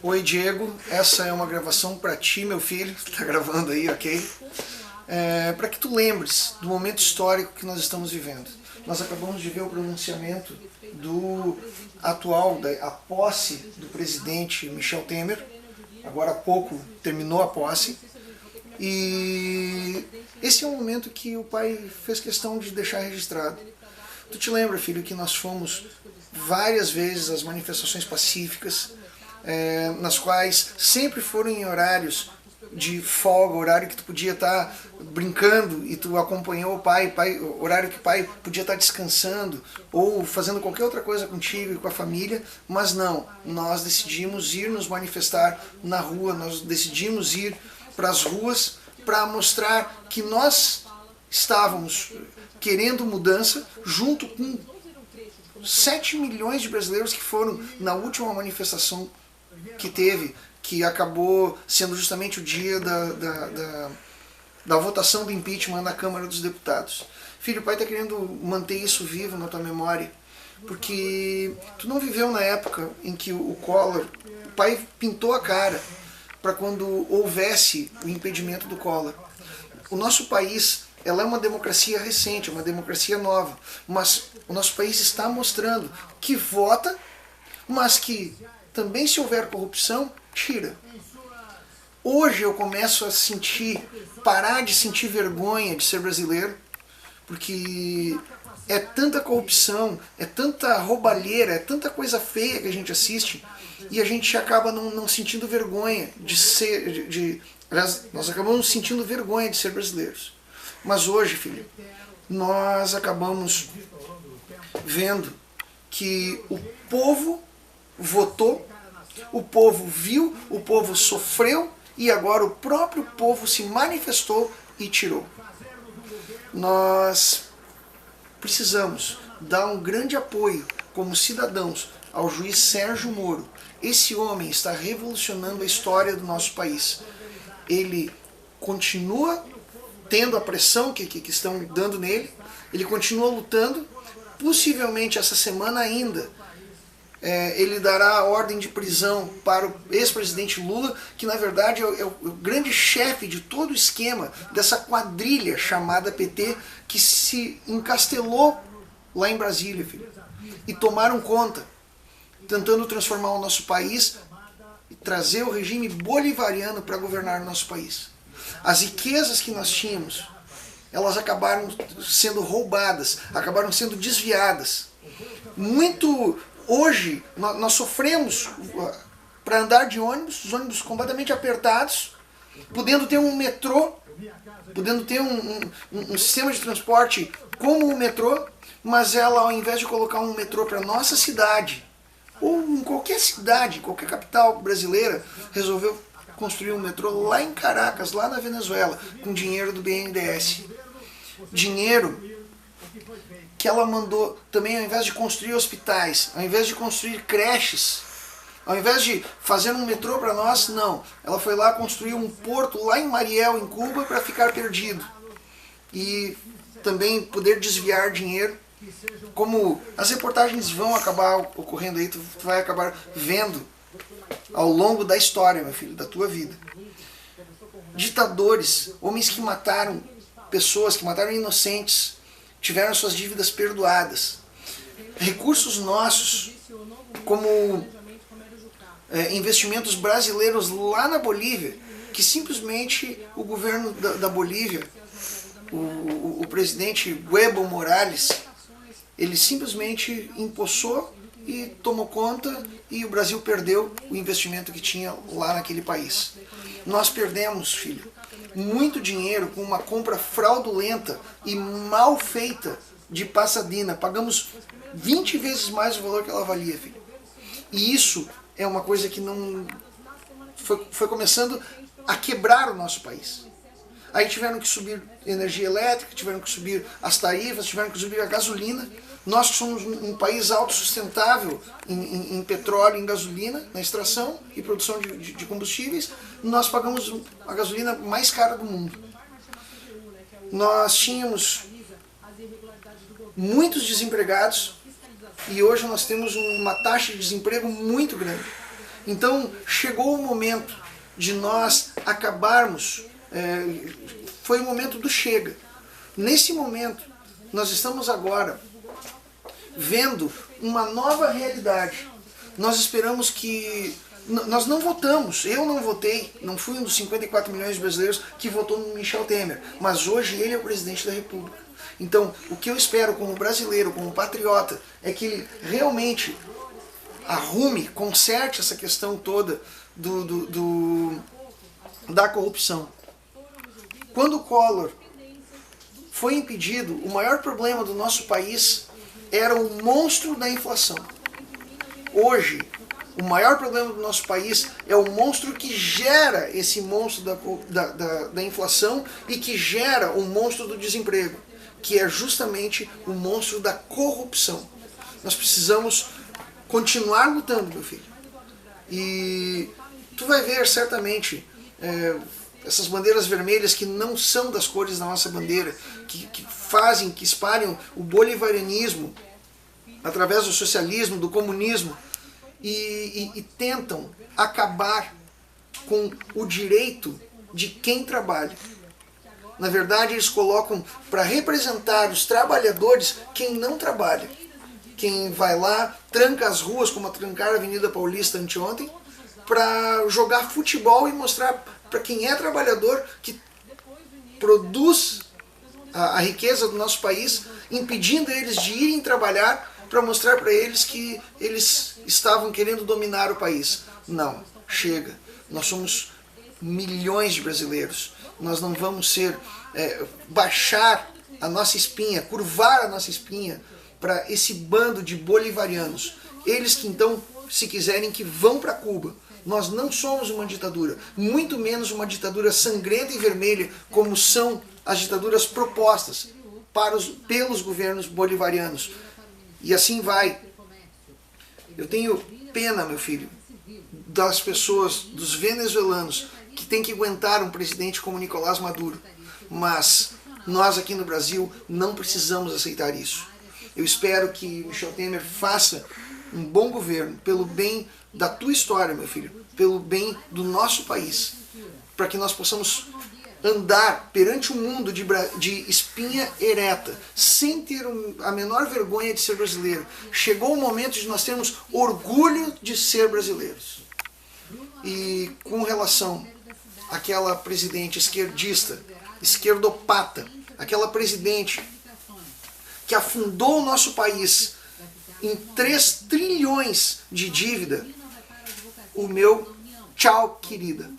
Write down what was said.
Oi, Diego, essa é uma gravação para ti, meu filho, que tá gravando aí, ok? Para que tu lembres do momento histórico que nós estamos vivendo. Nós acabamos de ver o pronunciamento do atual, a posse do presidente Michel Temer. Agora há pouco terminou a posse. E esse é um momento que o pai fez questão de deixar registrado. Tu te lembra, filho, que nós fomos várias vezes às manifestações pacíficas, nas quais sempre foram em horários de folga, horário que tu podia estar brincando e tu acompanhou o pai, horário que o pai podia estar descansando ou fazendo qualquer outra coisa contigo e com a família, mas não, nós decidimos ir nos manifestar na rua, nós decidimos ir para as ruas para mostrar que nós estávamos querendo mudança junto com 7 milhões de brasileiros que foram na última manifestação que teve, que acabou sendo justamente o dia da votação do impeachment na Câmara dos Deputados. Filho, o pai está querendo manter isso vivo na tua memória, porque tu não viveu na época em que o Collor, o pai pintou a cara para quando houvesse o impedimento do Collor. O nosso país, ela é uma democracia recente, uma democracia nova, mas o nosso país está mostrando que vota, mas que também, se houver corrupção, tira. Hoje eu começo a parar de sentir vergonha de ser brasileiro, porque é tanta corrupção, é tanta roubalheira, é tanta coisa feia que a gente assiste, e a gente acaba não sentindo vergonha de ser, nós acabamos sentindo vergonha de ser brasileiros. Mas hoje, filho, nós acabamos vendo que o povo votou, o povo viu, o povo sofreu e agora o próprio povo se manifestou e tirou. Nós precisamos dar um grande apoio como cidadãos ao juiz Sérgio Moro. Esse homem está revolucionando a história do nosso país. Ele continua tendo a pressão que estão dando nele, ele continua lutando, possivelmente essa semana ainda, ele dará a ordem de prisão para o ex-presidente Lula, que na verdade é o grande chefe de todo o esquema dessa quadrilha chamada PT, que se encastelou lá em Brasília, filho, e tomaram conta, tentando transformar o nosso país e trazer o regime bolivariano para governar o nosso país. As riquezas que nós tínhamos, elas acabaram sendo roubadas, acabaram sendo desviadas. Hoje, nós sofremos para andar de ônibus, os ônibus completamente apertados, podendo ter um metrô, podendo ter um sistema de transporte como o metrô, mas ela, ao invés de colocar um metrô para a nossa cidade, ou em qualquer cidade, qualquer capital brasileira, resolveu construir um metrô lá em Caracas, lá na Venezuela, com dinheiro do BNDES. Dinheiro que ela mandou também, ao invés de construir hospitais, ao invés de construir creches, ao invés de fazer um metrô para nós, não. Ela foi lá construir um porto lá em Mariel, em Cuba, para ficar perdido. E também poder desviar dinheiro. Como as reportagens vão acabar ocorrendo aí, tu vai acabar vendo ao longo da história, meu filho, da tua vida. Ditadores, homens que mataram pessoas, que mataram inocentes, tiveram suas dívidas perdoadas. Recursos nossos, como investimentos brasileiros lá na Bolívia, que simplesmente o governo da Bolívia, o presidente Evo Morales, ele simplesmente empossou e tomou conta, e o Brasil perdeu o investimento que tinha lá naquele país. Nós perdemos, filho, muito dinheiro com uma compra fraudulenta e mal feita de Pasadena. Pagamos 20 vezes mais o valor que ela valia, filho. E isso é uma coisa que não foi começando a quebrar o nosso país. Aí tiveram que subir energia elétrica, tiveram que subir as tarifas, tiveram que subir a gasolina. Nós somos um país autossustentável em petróleo, em gasolina, na extração e produção de combustíveis, nós pagamos a gasolina mais cara do mundo. Nós tínhamos muitos desempregados e hoje nós temos uma taxa de desemprego muito grande. Então chegou o momento de nós acabarmos, foi o momento do chega. Nesse momento, nós estamos agora vendo uma nova realidade. Nós esperamos que... Nós não votamos, eu não votei, não fui um dos 54 milhões de brasileiros que votou no Michel Temer, mas hoje ele é o presidente da República. Então, o que eu espero como brasileiro, como patriota, é que ele realmente arrume, conserte essa questão toda da corrupção. Quando o Collor foi impedido, o maior problema do nosso país era o monstro da inflação. Hoje, o maior problema do nosso país é o monstro que gera esse monstro da inflação e que gera o monstro do desemprego, que é justamente o monstro da corrupção. Nós precisamos continuar lutando, meu filho. E tu vai ver certamente essas bandeiras vermelhas que não são das cores da nossa bandeira, que fazem, que espalham o bolivarianismo através do socialismo, do comunismo, e tentam acabar com o direito de quem trabalha. Na verdade, eles colocam para representar os trabalhadores quem não trabalha. Quem vai lá, tranca as ruas, como trancaram a Avenida Paulista anteontem, para jogar futebol e mostrar para quem é trabalhador que produz a riqueza do nosso país, impedindo eles de irem trabalhar para mostrar para eles que eles estavam querendo dominar o país. Não, chega. Nós somos milhões de brasileiros. Nós não vamos baixar a nossa espinha, curvar a nossa espinha para esse bando de bolivarianos. Eles que então, se quiserem, que vão para Cuba. Nós não somos uma ditadura, muito menos uma ditadura sangrenta e vermelha, como são as ditaduras propostas pelos governos bolivarianos. E assim vai. Eu tenho pena, meu filho, das pessoas, dos venezuelanos, que têm que aguentar um presidente como Nicolás Maduro. Mas nós aqui no Brasil não precisamos aceitar isso. Eu espero que Michel Temer faça um bom governo, pelo bem da tua história, meu filho, pelo bem do nosso país, para que nós possamos andar perante um mundo de espinha ereta, sem ter a menor vergonha de ser brasileiro. Chegou o momento de nós termos orgulho de ser brasileiros. E com relação àquela presidente esquerdista, esquerdopata, aquela presidente que afundou o nosso país em 3 trilhões de dívida, o meu tchau, querida.